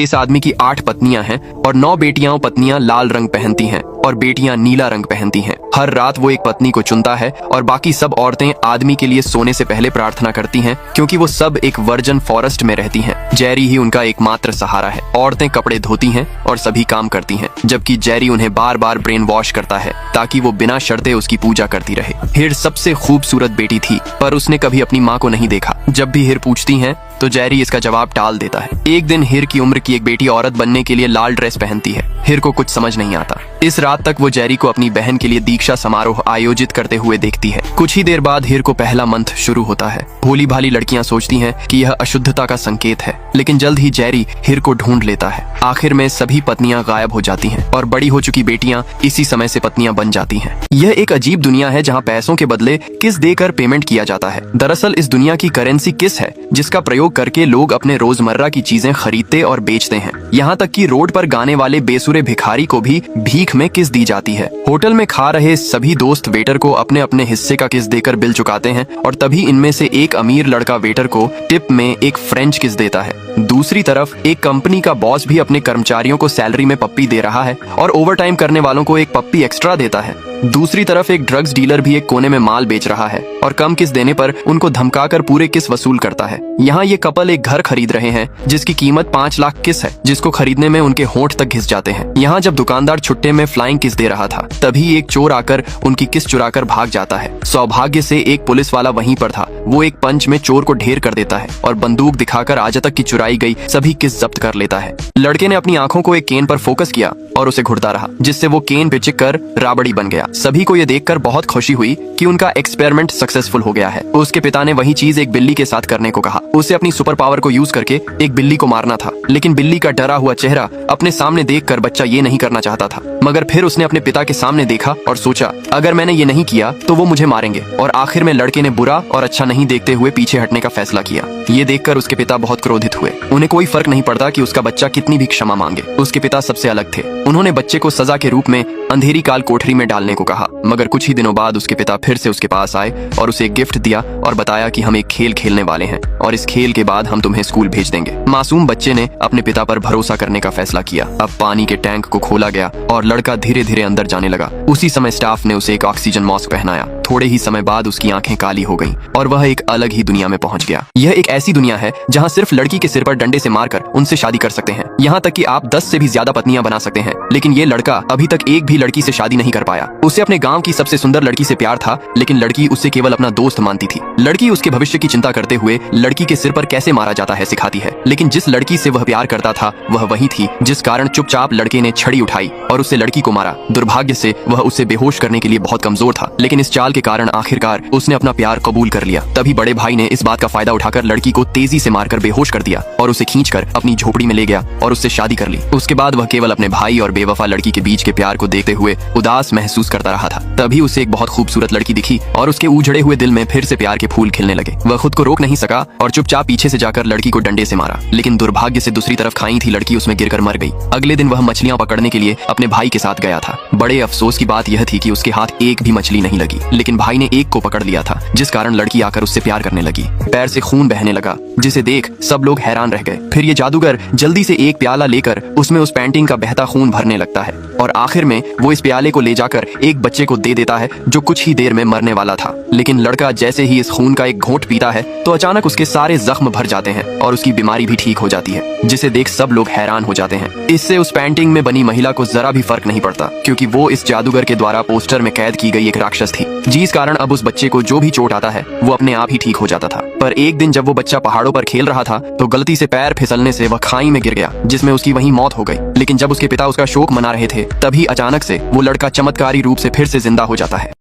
इस आदमी की 8 पत्नियां हैं और 9 बेटियां पत्नियां लाल रंग पहनती हैं और बेटियां नीला रंग पहनती हैं। हर रात वो एक पत्नी को चुनता है और बाकी सब औरतें आदमी के लिए सोने से पहले प्रार्थना करती हैं, क्योंकि वो सब एक वर्जन फॉरेस्ट में रहती हैं। जेरी ही उनका एकमात्र सहारा है। औरतें कपड़े धोती हैं और सभी काम करती हैं, जबकि जेरी उन्हें बार बार ब्रेन वॉश करता है ताकि वो बिना शर्ते उसकी पूजा करती रहे। हिर सबसे खूबसूरत बेटी थी, पर उसने कभी अपनी माँ को नहीं देखा। जब भी हिर पूछती हैं तो जेरी इसका जवाब टाल देता है। एक दिन हिर की उम्र की एक बेटी औरत बनने के लिए लाल ड्रेस पहनती है। हिर को कुछ समझ नहीं आता। इस रात तक वो जेरी को अपनी बहन के लिए दीक्षा समारोह आयोजित करते हुए देखती है। कुछ ही देर बाद हिर को पहला मंथ शुरू होता है। भोली भाली लड़कियां सोचती हैं कि यह अशुद्धता का संकेत है, लेकिन जल्द ही जेरी हिर को ढूंढ लेता है। आखिर में सभी पत्नियां गायब हो जाती हैं और बड़ी हो चुकी बेटियां इसी समय से पत्नियां बन जाती हैं। यह एक अजीब दुनिया है जहां पैसों के बदले किस देकर पेमेंट किया जाता है। दरअसल इस दुनिया की करेंसी किस है, जिसका प्रयोग करके लोग अपने रोजमर्रा की चीजें खरीदते और बेचते हैं। यहाँ तक कि रोड पर गाने वाले बेसुरे भिखारी को भी भीख में किस दी जाती है। होटल में खा रहे सभी दोस्त वेटर को अपने अपने हिस्से का किस देकर बिल चुकाते हैं और तभी इनमें से एक अमीर लड़का वेटर को टिप में एक फ्रेंच किस देता है। दूसरी तरफ एक कंपनी का बॉस भी अपने कर्मचारियों को सैलरी में पप्पी दे रहा है और ओवरटाइम करने वालों को एक पप्पी एक्स्ट्रा देता है। दूसरी तरफ एक ड्रग्स डीलर भी एक कोने में माल बेच रहा है और कम किस देने पर उनको धमकाकर पूरे किस वसूल करता है। यहाँ ये कपल एक घर खरीद रहे हैं जिसकी कीमत 5 लाख किस है, जिसको खरीदने में उनके होंठ तक घिस जाते हैं। यहाँ जब दुकानदार छुट्टे में फ्लाइंग किस दे रहा था, तभी एक चोर आकर उनकी किस चुराकर भाग जाता है। सौभाग्य से एक पुलिस वाला वहीं पर था। वो एक पंच में चोर को ढेर कर देता है और बंदूक दिखाकर आज तक की चुराई गई सभी किस जब्त कर लेता है। लड़के ने अपनी आंखों को एक केन पर फोकस किया और उसे घुरता रहा, जिससे वो केन पे चिक कर राबड़ी बन गया। सभी को ये देखकर बहुत खुशी हुई कि उनका एक्सपेरिमेंट सक्सेसफुल हो गया है। उसके पिता ने वही चीज एक बिल्ली के साथ करने को कहा। उसे अपनी सुपर पावर को यूज करके एक बिल्ली को मारना था, लेकिन बिल्ली का डरा हुआ चेहरा अपने सामने देखकर बच्चा ये नहीं करना चाहता था। मगर फिर उसने अपने पिता के सामने देखा और सोचा, अगर मैंने ये नहीं किया तो वो मुझे मारेंगे। और आखिर में लड़के ने बुरा और अच्छा नहीं देखते हुए पीछे हटने का फैसला किया। ये देखकर उसके पिता बहुत क्रोधित हुए। उन्हें कोई फर्क नहीं पड़ता कि उसका बच्चा कितनी भी क्षमा मांगे। उसके पिता सबसे अलग थे। उन्होंने बच्चे को सजा के रूप में अंधेरी काल कोठरी में डालने को कहा। मगर कुछ ही दिनों बाद उसके पिता फिर से उसके पास आए और उसे एक गिफ्ट दिया और बताया कि हम एक खेल खेलने वाले हैं और इस खेल के बाद हम तुम्हें स्कूल भेज देंगे। मासूम बच्चे ने अपने पिता पर भरोसा करने का फैसला किया। अब पानी के टैंक को खोला गया और लड़का धीरे धीरे अंदर जाने लगा। उसी समय स्टाफ ने उसे एक ऑक्सीजन मास्क पहनाया। थोड़े ही समय बाद उसकी आंखें काली हो गईं और वह एक अलग ही दुनिया में पहुंच गया। यह एक ऐसी दुनिया है जहां सिर्फ लड़की के सिर पर डंडे से मारकर उनसे शादी कर सकते हैं। यहाँ तक कि आप 10 से भी ज्यादा पत्नियां बना सकते हैं, लेकिन ये लड़का अभी तक एक भी लड़की से शादी नहीं कर पाया। उसे अपने गांव की सबसे सुंदर लड़की से प्यार था, लेकिन लड़की उसे केवल अपना दोस्त मानती थी। लड़की उसके भविष्य की चिंता करते हुए लड़की के सिर पर कैसे मारा जाता है सिखाती है, लेकिन जिस लड़की से वह प्यार करता था वह वही थी जिस कारण चुपचाप लड़के ने छड़ी उठाई और उससे लड़की को मारा। दुर्भाग्य से वह उसे बेहोश करने के लिए बहुत कमजोर था, लेकिन इस चाल के कारण आखिरकार उसने अपना प्यार कबूल कर लिया। तभी बड़े भाई ने इस बात का फायदा उठाकर लड़की को तेजी से मारकर बेहोश कर दिया और उसे खींचकर अपनी झोपड़ी में ले गया और उससे शादी कर ली। उसके बाद वह केवल अपने भाई और बेवफा लड़की के बीच के प्यार को देखते हुए उदास महसूस करता रहा था। तभी उसे एक बहुत खूबसूरत लड़की दिखी और उसके उजड़े हुए दिल में फिर से प्यार के फूल खिलने लगे। वह खुद को रोक नहीं सका और चुपचाप पीछे से जाकर लड़की को डंडे से मारा, लेकिन दुर्भाग्य से दूसरी तरफ खाई थी लड़की उसमें गिरकर मर गई। अगले दिन वह मछलियां पकड़ने के लिए अपने भाई के साथ गया था। बड़े अफसोस की बात यह थी कि उसके हाथ एक भी मछली नहीं लगी, लेकिन भाई ने एक को पकड़ लिया था, जिस कारण लड़की आकर उससे प्यार करने लगी। पैर से खून बहने लगा, जिसे देख सब लोग हैरान रह गए। फिर ये जादूगर जल्दी से एक प्याला लेकर उसमें उस पेंटिंग का बहता खून भरने लगता है और आखिर में वो इस प्याले को ले जाकर एक बच्चे को दे देता है जो कुछ ही देर में मरने वाला था। लेकिन लड़का जैसे ही इस खून का एक घोंट पीता है तो अचानक उसके सारे जख्म भर जाते हैं और उसकी बीमारी भी ठीक हो जाती है, जिसे देख सब लोग हैरान हो जाते हैं। इससे उस पेंटिंग में बनी महिला को जरा भी फर्क नहीं पड़ता, क्योंकि वो इस जादूगर के द्वारा पोस्टर में कैद की गई एक राक्षस थी, जिस कारण अब उस बच्चे को जो भी चोट आता है वो अपने आप ही ठीक हो जाता था। पर एक दिन जब वो बच्चा पहाड़ों पर खेल रहा था तो गलती से पैर फिसलने से वह खाई में गिर गया, जिसमें उसकी वहीं मौत हो गई। लेकिन जब उसके पिता उसका शोक मना रहे थे, तभी अचानक से वो लड़का चमत्कारी रूप से फिर से जिंदा हो जाता है।